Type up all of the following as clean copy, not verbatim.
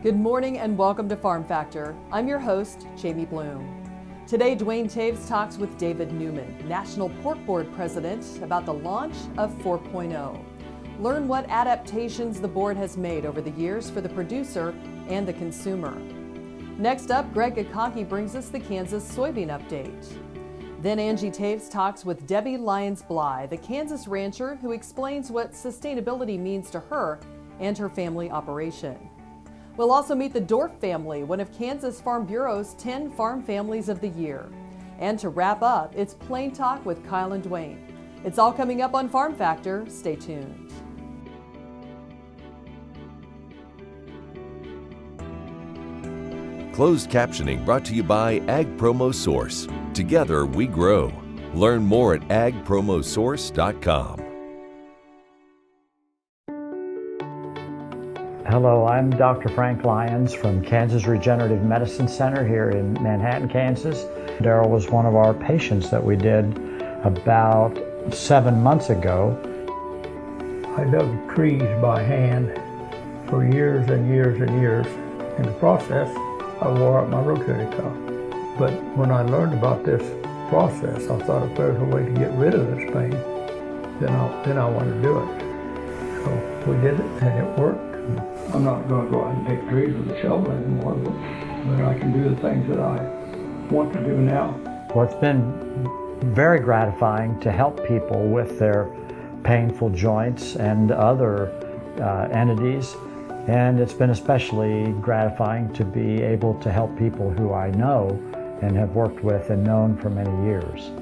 Good morning and welcome to Farm Factor. I'm your host, Jamie Bloom. Today, Duane Toews talks with David Newman, National Pork Board President, about the launch of 4.0. Learn what adaptations the board has made over the years for the producer and the consumer. Next up, Greg Akagi brings us the Kansas soybean update. Then Angie Toews talks with Debbie Lyons-Blythe, the Kansas rancher who explains what sustainability means to her and her family operation. We'll also meet the Dorf family, one of Kansas Farm Bureau's 10 farm families of the year. And to wrap up, it's Plain Talk with Kyle and Duane. It's all coming up on Farm Factor. Stay tuned. Closed captioning brought to you by Ag Promo Source. Together we grow. Learn more at agpromosource.com. Hello, I'm Dr. Frank Lyons from Kansas Regenerative Medicine Center here in Manhattan, Kansas. Daryl was one of our patients that we did about 7 months ago. I dug trees by hand for years and years and years. In the process, I wore out my rotator cuff. But when I learned about this process, I thought if there's a way to get rid of this pain, then I want to do it. So we did it and it worked. I'm not going to go out and take trees with a shovel anymore, but I can do the things that I want to do now. Well, it's been very gratifying to help people with their painful joints and other entities, and it's been especially gratifying to be able to help people who I know and have worked with and known for many years.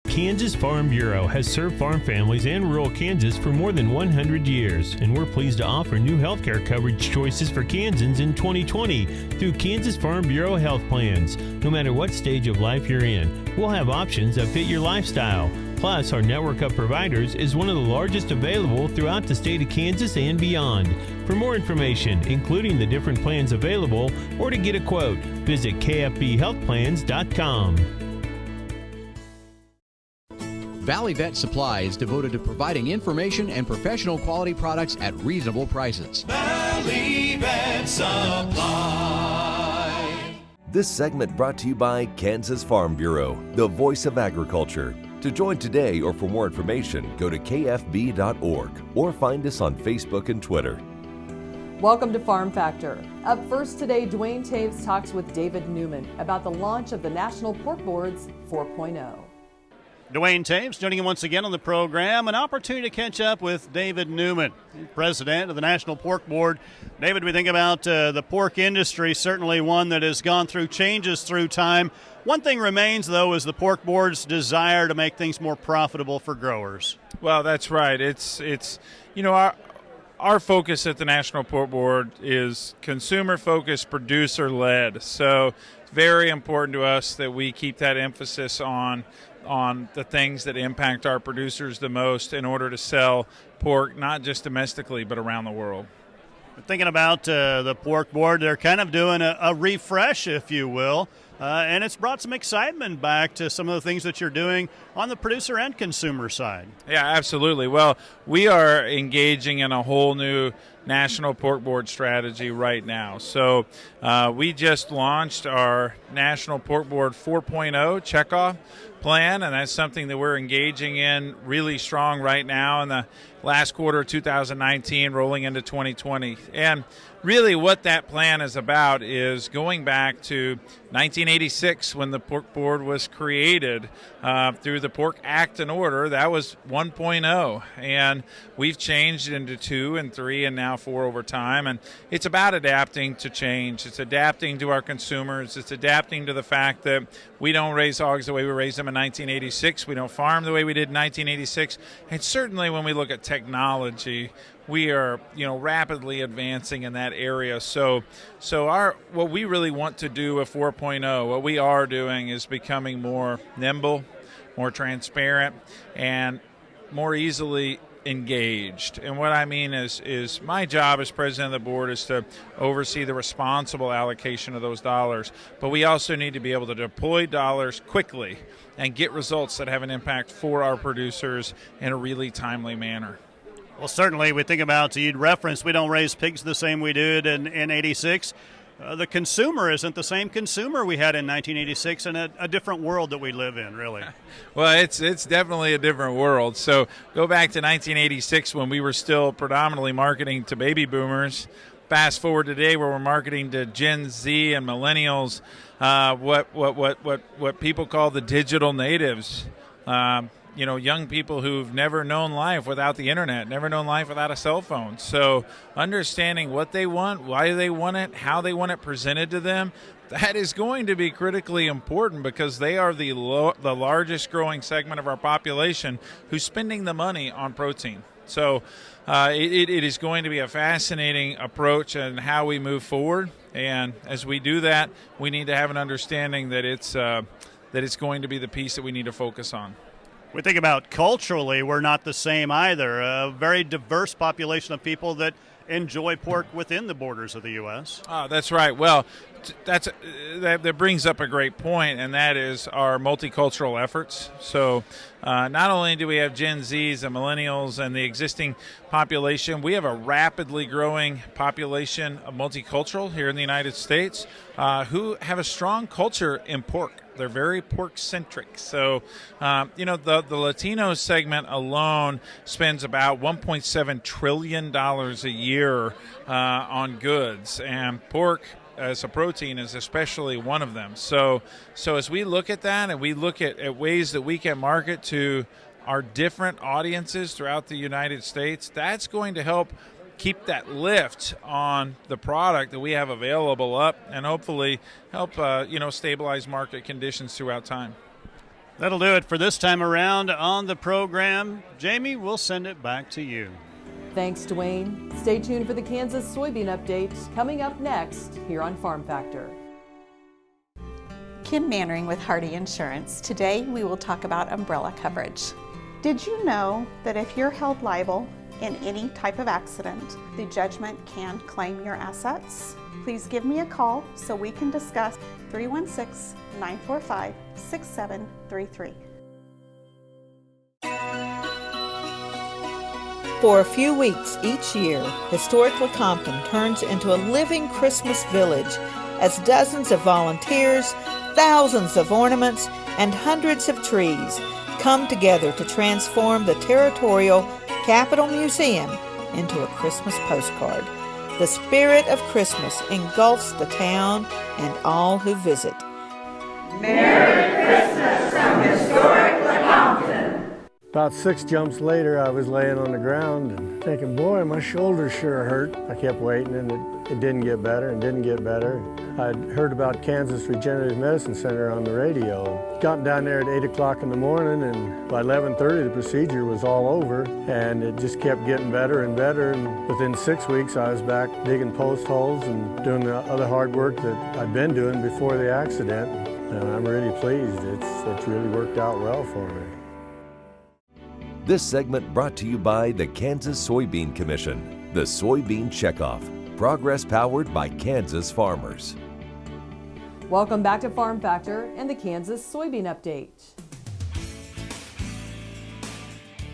Kansas Farm Bureau has served farm families and rural Kansas for more than 100 years, and we're pleased to offer new healthcare coverage choices for Kansans in 2020 through Kansas Farm Bureau health plans. No matter what stage of life you're in, we'll have options that fit your lifestyle. Plus, our network of providers is one of the largest available throughout the state of Kansas and beyond. For more information, including the different plans available, or to get a quote, visit kfbhealthplans.com. Valley Vet Supply is devoted to providing information and professional quality products at reasonable prices. Valley Vet Supply. This segment brought to you by Kansas Farm Bureau, the voice of agriculture. To join today or for more information, go to kfb.org or find us on Facebook and Twitter. Welcome to Farm Factor. Up first today, Duane Toews talks with David Newman about the launch of the National Pork Board's 4.0. Duane Toews joining him once again on the program. An opportunity to catch up with David Newman, president of the National Pork Board. David, we think about the pork industry, certainly one that has gone through changes through time. One thing remains, though, is the pork board's desire to make things more profitable for growers. Well, that's right. It's our focus at the National Pork Board is consumer-focused, producer-led. So it's very important to us that we keep that emphasis on the things that impact our producers the most in order to sell pork, not just domestically, but around the world. Thinking about the pork board, they're kind of doing a refresh, if you will, and it's brought some excitement back to some of the things that you're doing on the producer and consumer side. Yeah, absolutely. Well, we are engaging in a whole new National Pork Board strategy right now. So we just launched our National Pork Board 4.0 checkoff plan, and that's something that we're engaging in really strong right now in the last quarter of 2019 rolling into 2020. And really what that plan is about is going back to 1986 when the Pork Board was created through the Pork Act and Order. That was 1.0, and we've changed into 2 and 3 and now 4 over time. And it's about adapting to change. It's adapting to our consumers. It's adapting to the fact that we don't raise hogs the way we raised them in 1986. We don't farm the way we did in 1986. And certainly when we look at technology, we are, rapidly advancing in that area. So what we really want to do with 4.0, what we are doing is becoming more nimble, more transparent, and more easily engaged. And what I mean is my job as president of the board is to oversee the responsible allocation of those dollars. But we also need to be able to deploy dollars quickly and get results that have an impact for our producers in a really timely manner. Well, certainly we think about, you'd reference, we don't raise pigs the same we did in 86. The consumer isn't the same consumer we had in 1986, and a different world that we live in, really. Well, it's definitely a different world. So go back to 1986 when we were still predominantly marketing to baby boomers. Fast forward today where we're marketing to Gen Z and millennials, what people call the digital natives. Young people who've never known life without the internet, never known life without a cell phone. So understanding what they want, why they want it, how they want it presented to them, that is going to be critically important because they are the largest growing segment of our population who's spending the money on protein. So it is going to be a fascinating approach in how we move forward. And as we do that, we need to have an understanding that it's going to be the piece that we need to focus on. We think about culturally, we're not the same either. A very diverse population of people that enjoy pork within the borders of the U.S. Oh, that's right. Well, that brings up a great point, and that is our multicultural efforts. So not only do we have Gen Zs and millennials and the existing population, we have a rapidly growing population of multicultural here in the United States who have a strong culture in pork. They're very pork-centric. So, the Latino segment alone spends about $1.7 trillion a year on goods, and pork as a protein is especially one of them. So as we look at that and we look at ways that we can market to our different audiences throughout the United States, that's going to help keep that lift on the product that we have available up and hopefully help stabilize market conditions throughout time. That'll do it for this time around on the program. Jamie, we'll send it back to you. Thanks, Duane. Stay tuned for the Kansas soybean update coming up next here on Farm Factor. Kim Mannering with Hardy Insurance. Today we will talk about umbrella coverage. Did you know that if you're held liable in any type of accident, the judgment can claim your assets? Please give me a call so we can discuss. 316-945-6733. For a few weeks each year, historic Lecompton turns into a living Christmas village as dozens of volunteers, thousands of ornaments, and hundreds of trees come together to transform the territorial Capitol Museum into a Christmas postcard. The spirit of Christmas engulfs the town and all who visit. Merry Christmas from historic Lecompton. About 6 jumps later, I was laying on the ground and thinking, boy, my shoulder sure hurt. I kept waiting, and it didn't get better and didn't get better. I'd heard about Kansas Regenerative Medicine Center on the radio. Got down there at 8 o'clock in the morning, and by 11:30 the procedure was all over, and it just kept getting better and better. And within 6 weeks, I was back digging post holes and doing the other hard work that I'd been doing before the accident. And I'm really pleased. It's really worked out well for me. This segment brought to you by the Kansas Soybean Commission, the Soybean Checkoff, progress powered by Kansas farmers. Welcome back to Farm Factor and the Kansas Soybean Update.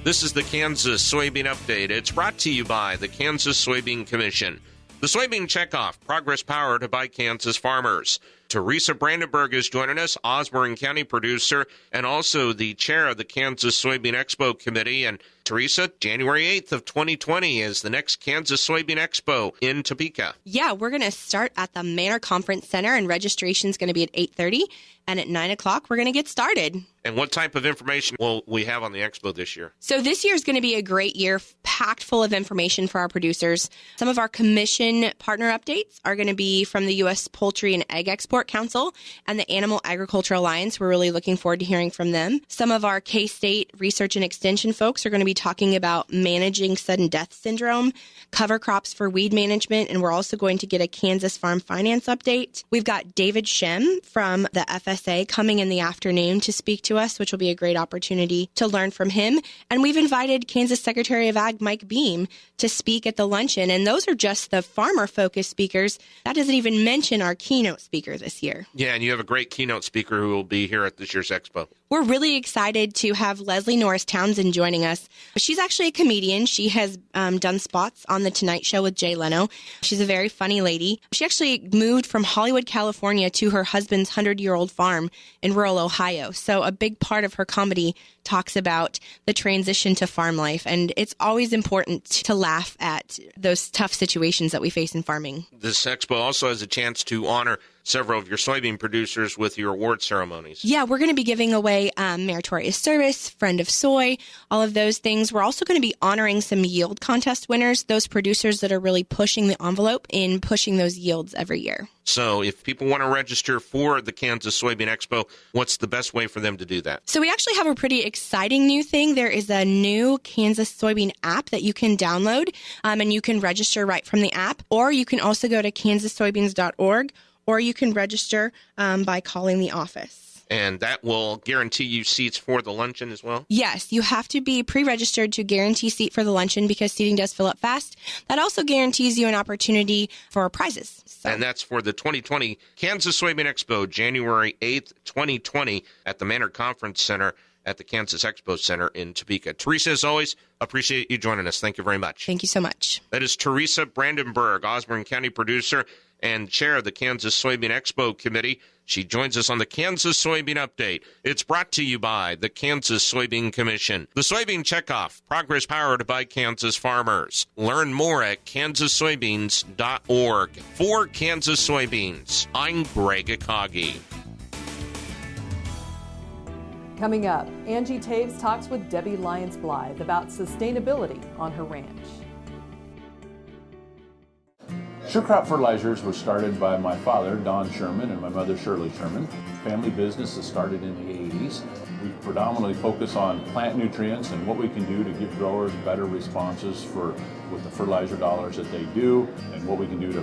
This is the Kansas Soybean Update. It's brought to you by the Kansas Soybean Commission. The Soybean Checkoff, progress powered by Kansas farmers. Teresa Brandenburg is joining us, Osborne County producer, and also the chair of the Kansas Soybean Expo Committee. And Teresa, January 8th of 2020 is the next Kansas Soybean Expo in Topeka. Yeah, we're going to start at the Manor Conference Center, and registration is going to be at 8:30. And at 9 o'clock, we're going to get started. And what type of information will we have on the Expo this year? So this year is going to be a great year, packed full of information for our producers. Some of our commission partner updates are going to be from the U.S. Poultry and Egg Export Council and the Animal Agriculture Alliance. We're really looking forward to hearing from them. Some of our K-State Research and Extension folks are going to be talking about managing sudden death syndrome, cover crops for weed management, and we're also going to get a Kansas Farm Finance update. We've got David Shem from the FSA coming in the afternoon to speak to us, which will be a great opportunity to learn from him. And we've invited Kansas Secretary of Ag Mike Beam to speak at the luncheon. And those are just the farmer-focused speakers. That doesn't even mention our keynote speaker this year. Yeah, and you have a great keynote speaker who will be here at this year's Expo. We're really excited to have Leslie Norris Townsend joining us. She's actually a comedian. She has done spots on The Tonight Show with Jay Leno. She's a very funny lady. She actually moved from Hollywood, California to her husband's 100-year-old farm in rural Ohio. So a big part of her comedy talks about the transition to farm life. And it's always important to laugh at those tough situations that we face in farming. This expo also has a chance to honor several of your soybean producers with your award ceremonies. Yeah, we're going to be giving away Meritorious Service, Friend of Soy, all of those things. We're also going to be honoring some yield contest winners, those producers that are really pushing the envelope in pushing those yields every year. So if people want to register for the Kansas Soybean Expo, what's the best way for them to do that? So we actually have a pretty exciting new thing. There is a new Kansas Soybean app that you can download, and you can register right from the app, or you can also go to kansassoybeans.org, or you can register by calling the office. And that will guarantee you seats for the luncheon as well? Yes, you have to be pre-registered to guarantee seat for the luncheon because seating does fill up fast. That also guarantees you an opportunity for prizes. So. And that's for the 2020 Kansas Soybean Expo, January 8th, 2020 at the Manor Conference Center at the Kansas Expo Center in Topeka. Teresa, as always, appreciate you joining us. Thank you very much. Thank you so much. That is Teresa Brandenburg, Osborne County producer and chair of the Kansas Soybean Expo Committee. She joins us on the Kansas Soybean Update. It's brought to you by the Kansas Soybean Commission. The Soybean Checkoff, progress powered by Kansas farmers. Learn more at kansassoybeans.org. For Kansas Soybeans, I'm Greg Akagi. Coming up, Angie Toews talks with Debbie Lyons-Blythe about sustainability on her ranch. Sure Crop Fertilizers was started by my father, Don Sherman, and my mother, Shirley Sherman. Family business that started in the 80s. We predominantly focus on plant nutrients and what we can do to give growers better responses with the fertilizer dollars that they do, and what we can do to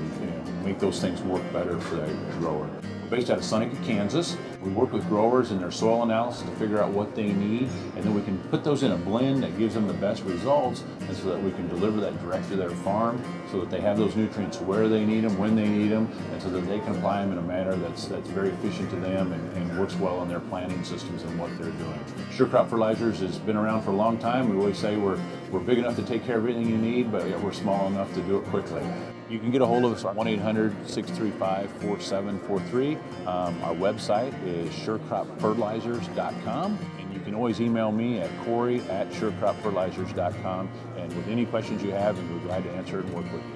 make those things work better for that grower. We're based out of Seneca, Kansas. We work with growers in their soil analysis to figure out what they need, and then we can put those in a blend that gives them the best results, and so that we can deliver that direct to their farm so that they have those nutrients where they need them, when they need them, and so that they can apply them in a manner that's very efficient to them and works well in their planting systems and what they're doing. Sure Crop Fertilizers has been around for a long time. We always say we're big enough to take care of everything you need, but we're small enough to do it quickly. You can get a hold of us at 1-800-635-4743. Our website is surecropfertilizers.com, and you can always email me at Corey@surecropfertilizers.com, and with any questions you have, we'll be glad to answer and work with you.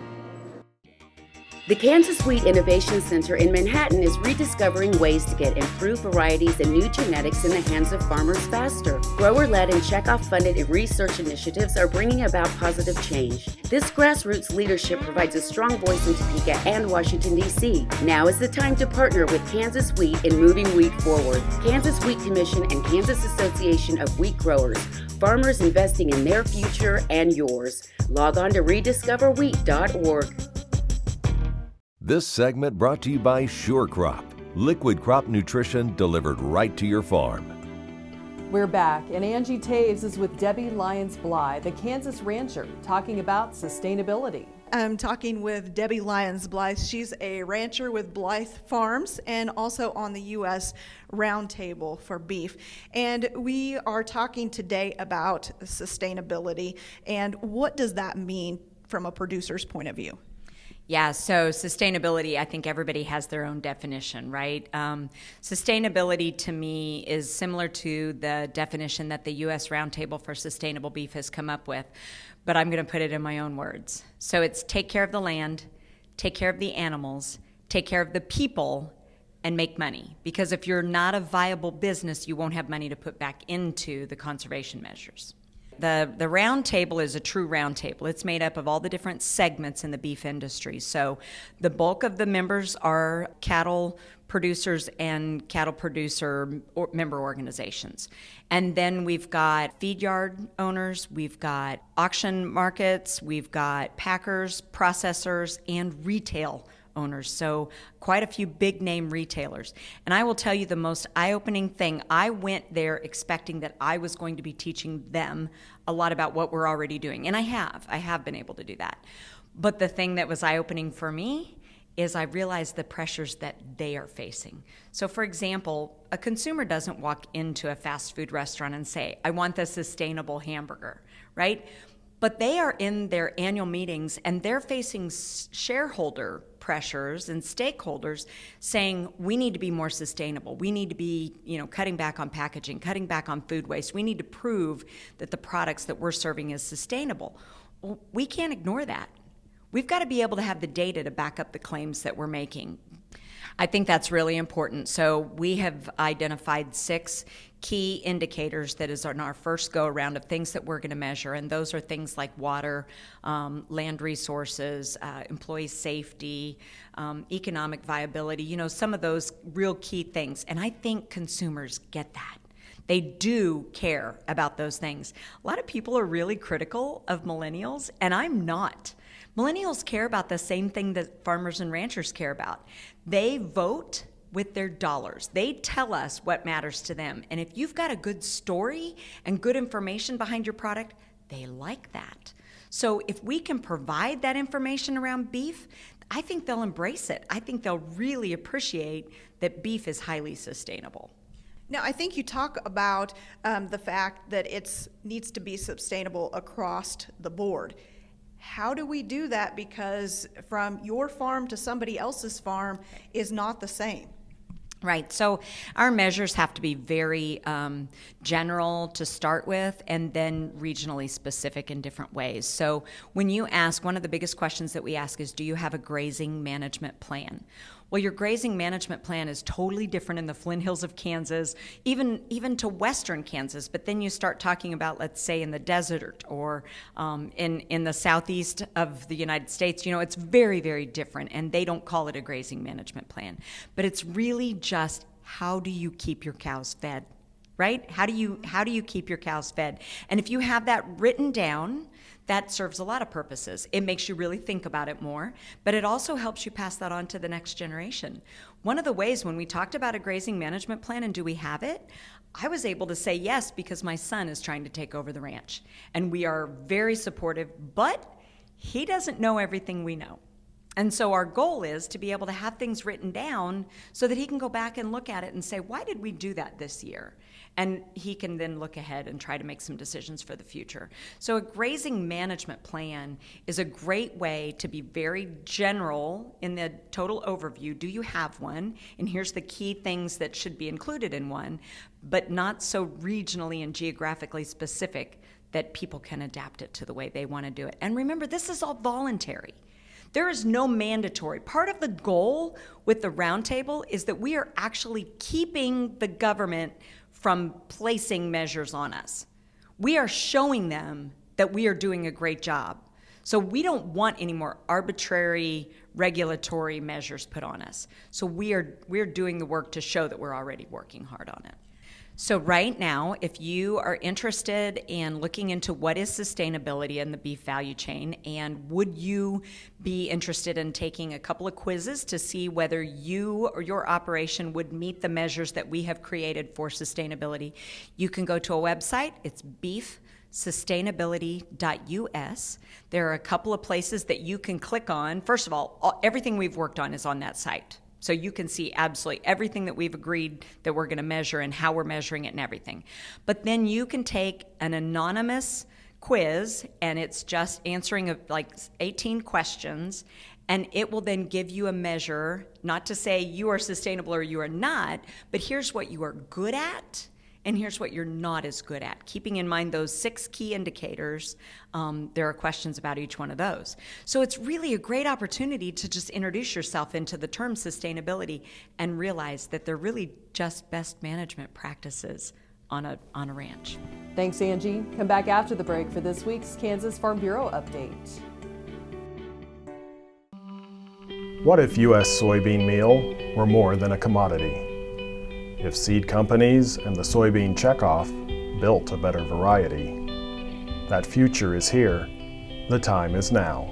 The Kansas Wheat Innovation Center in Manhattan is rediscovering ways to get improved varieties and new genetics in the hands of farmers faster. Grower-led and checkoff-funded research initiatives are bringing about positive change. This grassroots leadership provides a strong voice in Topeka and Washington, D.C. Now is the time to partner with Kansas Wheat in moving wheat forward. Kansas Wheat Commission and Kansas Association of Wheat Growers. Farmers investing in their future and yours. Log on to rediscoverwheat.org. This segment brought to you by Sure Crop, liquid crop nutrition delivered right to your farm. We're back, and Angie Toews is with Debbie Lyons-Blythe, the Kansas rancher, talking about sustainability. I'm talking with Debbie Lyons-Blythe. She's a rancher with Blythe Farms and also on the U.S. Roundtable for beef. And we are talking today about sustainability, and what does that mean from a producer's point of view? Yeah, so sustainability, I think everybody has their own definition, right? Sustainability to me is similar to the definition that the U.S. Roundtable for Sustainable Beef has come up with, but I'm going to put it in my own words. So it's take care of the land, take care of the animals, take care of the people, and make money. Because if you're not a viable business, you won't have money to put back into the conservation measures. The round table is a true round table. It's made up of all the different segments in the beef industry. So the bulk of the members are cattle producers and cattle producer member organizations. And then we've got feed yard owners, we've got auction markets, we've got packers, processors, and retail owners. So quite a few big name retailers. And I will tell you the most eye-opening thing, I went there expecting that I was going to be teaching them a lot about what we're already doing. And I have been able to do that. But the thing that was eye-opening for me is I realize the pressures that they are facing. So for example, a consumer doesn't walk into a fast food restaurant and say, I want the sustainable hamburger, right? But they are in their annual meetings and they're facing shareholder pressures and stakeholders saying, we need to be more sustainable. We need to be, cutting back on packaging, cutting back on food waste. We need to prove that the products that we're serving is sustainable. Well, we can't ignore that. We've got to be able to have the data to back up the claims that we're making. I think that's really important. So we have identified 6 key indicators that is on our first go around of things that we're going to measure, and those are things like water, land resources, employee safety, economic viability, some of those real key things. And I think consumers get that. They do care about those things. A lot of people are really critical of millennials, and I'm not. Millennials care about the same thing that farmers and ranchers care about. They vote with their dollars. They tell us what matters to them. And if you've got a good story and good information behind your product, they like that. So if we can provide that information around beef, I think they'll embrace it. I think they'll really appreciate that beef is highly sustainable. Now, I think you talk about the fact that it needs to be sustainable across the board. How do we do that? Because from your farm to somebody else's farm is not the same. Right. So our measures have to be very general to start with, and then regionally specific in different ways. So when you ask, one of the biggest questions that we ask is, do you have a grazing management plan? Well, your grazing management plan is totally different in the Flint Hills of Kansas, even to western Kansas. But then you start talking about, let's say, in the desert or in the southeast of the United States. It's very, very different, and they don't call it a grazing management plan. But it's really just, how do you keep your cows fed, right? How do you keep your cows fed? And if you have that written down, that serves a lot of purposes. It makes you really think about it more, but it also helps you pass that on to the next generation. One of the ways when we talked about a grazing management plan and do we have it, I was able to say yes because my son is trying to take over the ranch. And we are very supportive, but he doesn't know everything we know. And so our goal is to be able to have things written down so that he can go back and look at it and say, why did we do that this year? And he can then look ahead and try to make some decisions for the future. So a grazing management plan is a great way to be very general in the total overview. Do you have one? And here's the key things that should be included in one, but not so regionally and geographically specific that people can adapt it to the way they want to do it. And remember, this is all voluntary. There is no mandatory. Part of the goal with the roundtable is that we are actually keeping the government from placing measures on us. We are showing them that we are doing a great job. So we don't want any more arbitrary regulatory measures put on us. So we're doing the work to show that we're already working hard on it. So right now, if you are interested in looking into what is sustainability in the beef value chain, and would you be interested in taking a couple of quizzes to see whether you or your operation would meet the measures that we have created for sustainability, you can go to a website. It's beefsustainability.us. There are a couple of places that you can click on. First of all, everything we've worked on is on that site. So you can see absolutely everything that we've agreed that we're going to measure and how we're measuring it and everything. But then you can take an anonymous quiz, and it's just answering like 18 questions, and it will then give you a measure, not to say you are sustainable or you are not, but here's what you are good at, and here's what you're not as good at. Keeping in mind those 6 key indicators, there are questions about each one of those. So it's really a great opportunity to just introduce yourself into the term sustainability and realize that they're really just best management practices on a ranch. Thanks, Angie. Come back after the break for this week's Kansas Farm Bureau update. What if U.S. soybean meal were more than a commodity? If seed companies and the soybean checkoff built a better variety? That future is here. The time is now.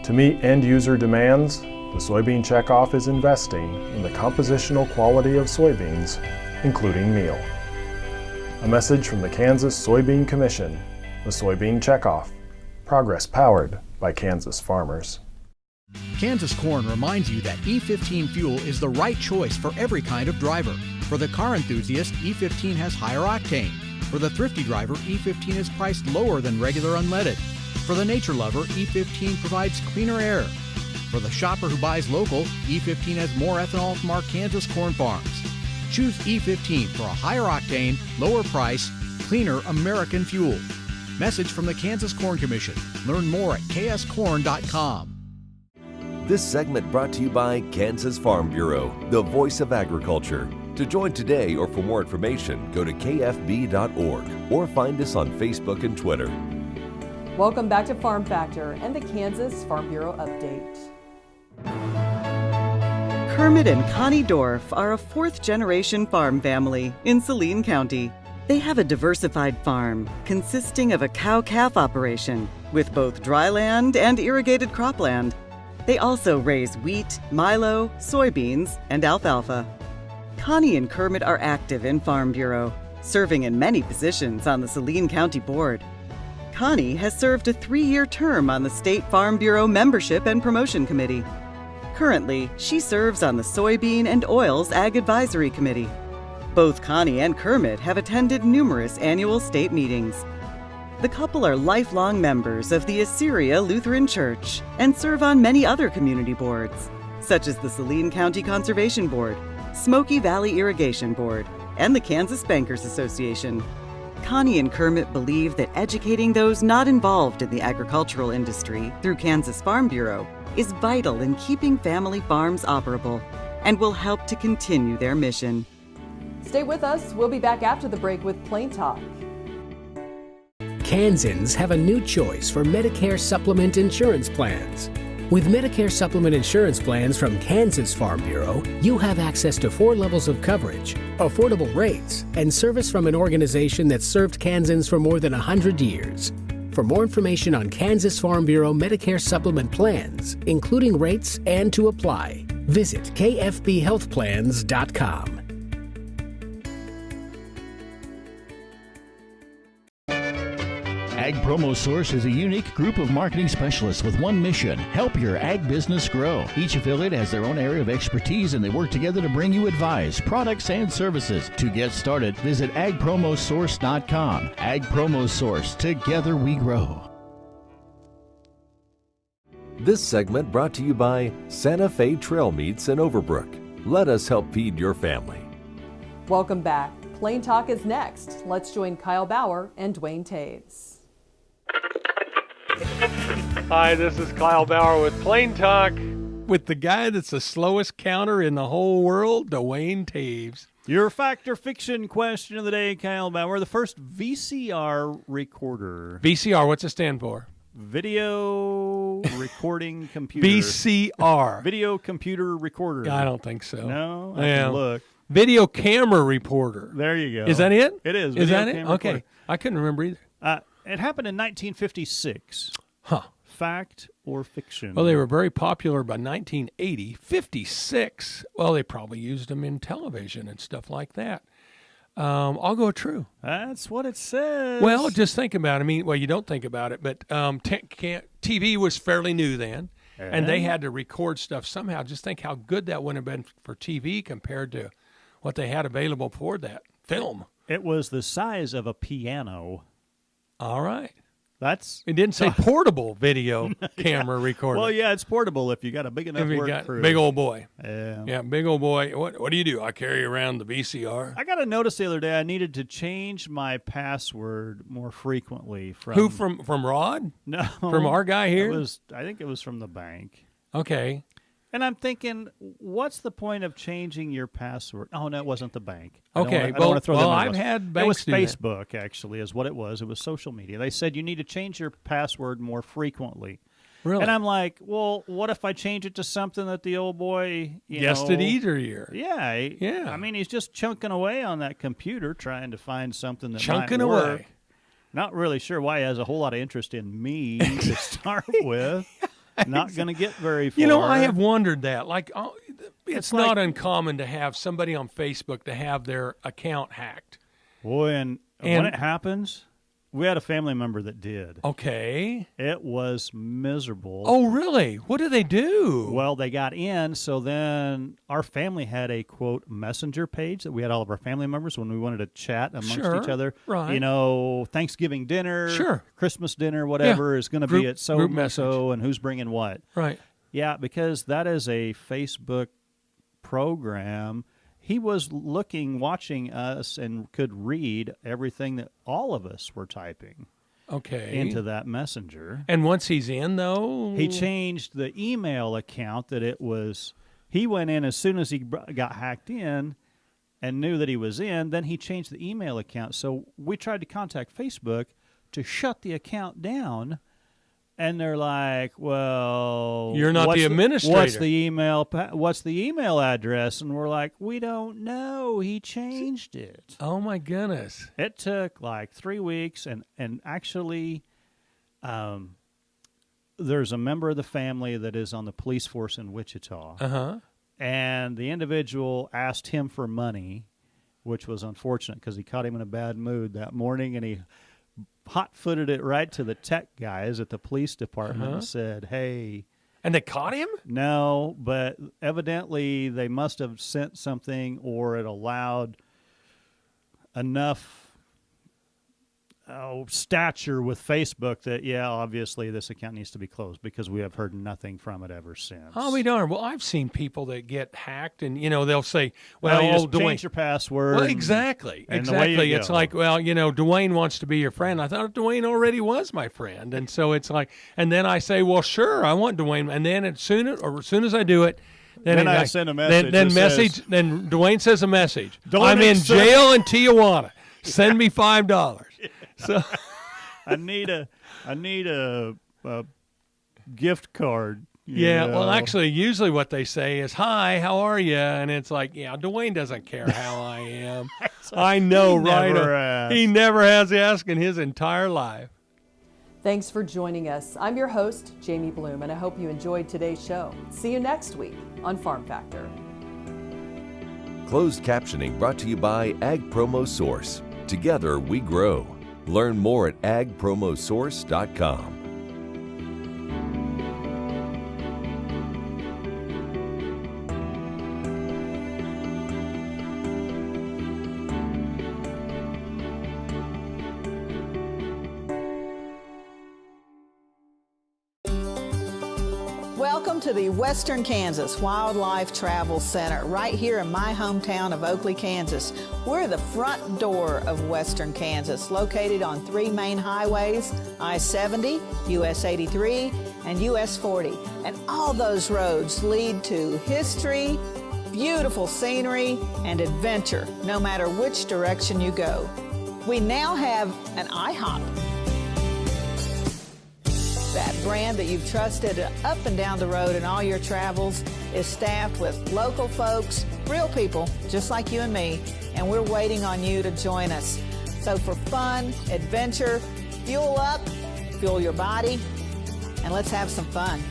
To meet end-user demands, the soybean checkoff is investing in the compositional quality of soybeans, including meal. A message from the Kansas Soybean Commission, the Soybean Checkoff, progress powered by Kansas farmers. Kansas Corn reminds you that E15 fuel is the right choice for every kind of driver. For the car enthusiast, E15 has higher octane. For the thrifty driver, E15 is priced lower than regular unleaded. For the nature lover, E15 provides cleaner air. For the shopper who buys local, E15 has more ethanol from our Kansas corn farms. Choose E15 for a higher octane, lower price, cleaner American fuel. Message from the Kansas Corn Commission. Learn more at kscorn.com. This segment brought to you by Kansas Farm Bureau, the voice of agriculture. To join today or for more information, go to kfb.org or find us on Facebook and Twitter. Welcome back to Farm Factor and the Kansas Farm Bureau Update. Kermit and Connie Dorf are a fourth-generation farm family in Saline County. They have a diversified farm consisting of a cow-calf operation with both dry land and irrigated cropland. They also raise wheat, milo, soybeans, and alfalfa. Connie and Kermit are active in Farm Bureau, serving in many positions on the Saline County Board. Connie has served a 3-year term on the State Farm Bureau Membership and Promotion Committee. Currently, she serves on the Soybean and Oils Ag Advisory Committee. Both Connie and Kermit have attended numerous annual state meetings. The couple are lifelong members of the Assyria Lutheran Church and serve on many other community boards, such as the Saline County Conservation Board, Smoky Valley Irrigation Board, and the Kansas Bankers Association. Connie and Kermit believe that educating those not involved in the agricultural industry through Kansas Farm Bureau is vital in keeping family farms operable and will help to continue their mission. Stay with us. We'll be back after the break with Plain Talk. Kansans have a new choice for Medicare supplement insurance plans. With Medicare supplement insurance plans from Kansas Farm Bureau, you have access to 4 levels of coverage, affordable rates, and service from an organization that's served Kansans for more than 100 years. For more information on Kansas Farm Bureau Medicare supplement plans, including rates and to apply, visit kfbhealthplans.com. Ag Promo Source is a unique group of marketing specialists with one mission: help your ag business grow. Each affiliate has their own area of expertise, and they work together to bring you advice, products, and services. To get started, visit agpromosource.com. Ag Promo Source. Together we grow. This segment brought to you by Santa Fe Trail Meats in Overbrook. Let us help feed your family. Welcome back. Plain Talk is next. Let's join Kyle Bauer and Duane Toews. Hi, this is Kyle Bauer with Plain Talk with the guy that's the slowest counter in the whole world, Duane Toews. Your fact or fiction question of the day, Kyle Bauer. The first VCR recorder. VCR, what's it stand for? Video recording computer. VCR. Video computer recorder. I don't think so. No? I can look. Video camera reporter. There you go. Is that it? It is. Is that it? Camera Okay. recorder. I couldn't remember either. It happened in 1956. Huh. Fact or fiction? Well, they were very popular by 1980. 56. Well, they probably used them in television and stuff like that. I'll go true. That's what it says. Well, just think about it. I mean, well, you don't think about it, but TV was fairly new then, and they had to record stuff somehow. Just think how good that would have been for TV compared to what they had available for that film. It was the size of a piano. All right. It didn't say portable video camera recorder. Well, yeah, it's portable if you got a big enough work crew. Big old boy. Yeah, big old boy. What do you do? I carry around the VCR. I got a notice the other day I needed to change my password more frequently. Who from Rod? No, from our guy here. I think it was from the bank. Okay. And I'm thinking, what's the point of changing your password? Oh, no, it wasn't the bank. Okay. I don't want to throw them I've had banks do that. It was Facebook, actually, is what it was. It was social media. They said you need to change your password more frequently. Really? And I'm like, well, what if I change it to something that the old boy, guessed it easier? Yeah. I mean, he's just chunking away on that computer trying to find something that chunking might work. Away. Not really sure why he has a whole lot of interest in me to start with. Not going to get very far. You know, I have wondered that. It's not uncommon to have somebody on Facebook to have their account hacked. Boy, and when it happens, We had a family member that did. Okay. It was miserable. Oh, really? What do they do? Well, they got in, so then our family had a, quote, messenger page that we had all of our family members when we wanted to chat amongst each other. Right. You know, Thanksgiving dinner, Christmas dinner, whatever is going to be at so and who's bringing what. Right. Yeah, because that is a Facebook program. He was watching us, and could read everything that all of us were typing into that messenger. And once he's in, though? He changed the email account that it was. He went in as soon as he got hacked in and knew that he was in, then he changed the email account. So we tried to contact Facebook to shut the account down. And they're like, well, you're not the administrator. What's the email address? And we're like, we don't know. He changed it. Oh, my goodness. It took like 3 weeks. And actually, there's a member of the family that is on the police force in Wichita. Uh-huh. And the individual asked him for money, which was unfortunate because he caught him in a bad mood that morning. And he hot-footed it right to the tech guys at the police department and said, hey. And they caught him? No, but evidently they must have sent something, or it allowed enough stature with Facebook that, obviously this account needs to be closed, because we have heard nothing from it ever since. I'll be darned. Well, I've seen people that get hacked, and, they'll say, well, you just Duane, change your password. Well, exactly. And exactly. It's like, well, Duane wants to be your friend. I thought Duane already was my friend. And so it's like, and then I say, well, sure, I want Duane. And then as soon as I do it, then I send a message. Then Duane says a message. I'm in jail in Tijuana. Send me $5. So I need a gift card. Well, actually, usually what they say is, "Hi, how are you?" And it's like, Duane doesn't care how I am. I know, right? He never has asked in his entire life. Thanks for joining us. I'm your host, Jamie Bloom, and I hope you enjoyed today's show. See you next week on Farm Factor. Closed captioning brought to you by Ag Promo Source. Together we grow. Learn more at agpromosource.com. Welcome to the Western Kansas Wildlife Travel Center, right here in my hometown of Oakley, Kansas. We're the front door of Western Kansas, located on 3 main highways, I-70, US 83, and US 40. And all those roads lead to history, beautiful scenery, and adventure, no matter which direction you go. We now have an IHOP. That brand that you've trusted up and down the road in all your travels is staffed with local folks, real people, just like you and me, and we're waiting on you to join us. So for fun, adventure, fuel up, fuel your body, and let's have some fun.